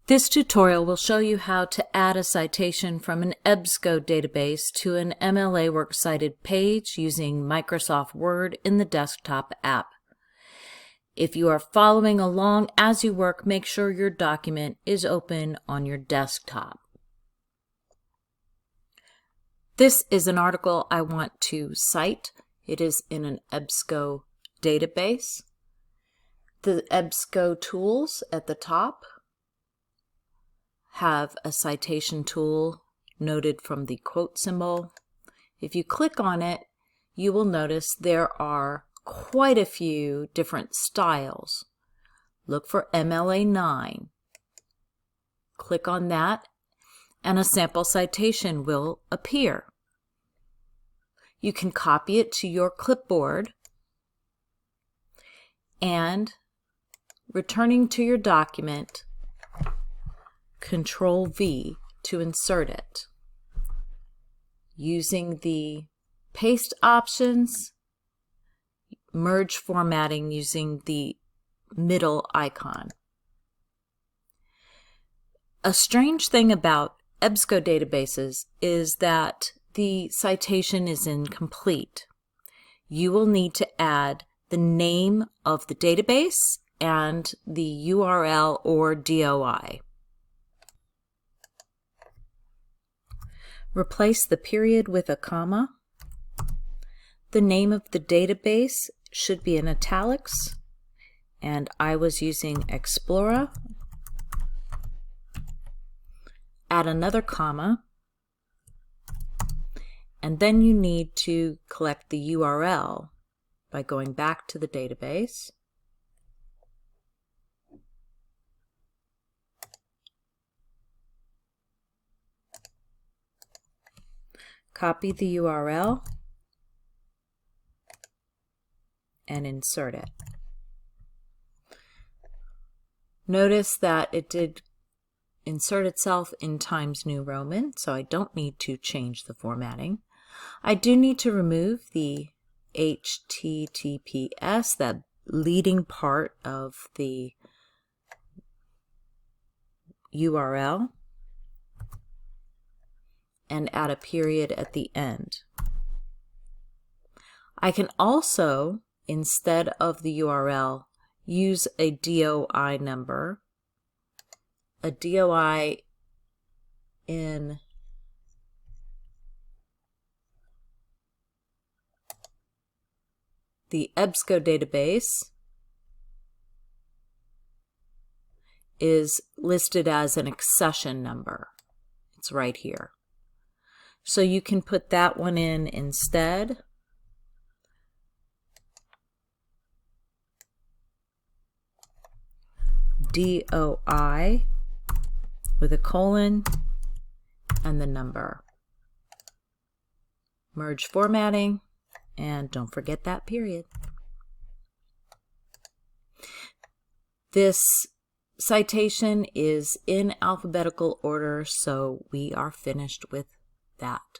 This tutorial will show you how to add a citation from an EBSCO database to an MLA Works Cited page using Microsoft Word in the desktop app. If you are following along as you work, make sure your document is open on your desktop. This is an article I want to cite. It is in an EBSCO database. The EBSCO tools at the top have a citation tool noted from the quote symbol. If you click on it, you will notice there are quite a few different styles. Look for MLA 9. Click on that and a sample citation will appear. You can copy it to your clipboard and, returning to your document, Control V to insert it. Using the paste options, merge formatting using the middle icon. A strange thing about EBSCO databases is that the citation is incomplete. You will need to add the name of the database and the URL or DOI. Replace the period with a comma. The name of the database should be in italics, and I was using Explora. Add another comma, and then you need to collect the URL by going back to the database. Copy the URL and insert it. Notice that it did insert itself in Times New Roman, so I don't need to change the formatting. I do need to remove the HTTPS, that leading part of the URL, and add a period at the end. I can also, instead of the URL, use a DOI number. A DOI in the EBSCO database is listed as an accession number. It's right here. So you can put that one in instead. DOI with a colon and the number. Merge formatting, and don't forget that period. This citation is in alphabetical order, so we are finished with that.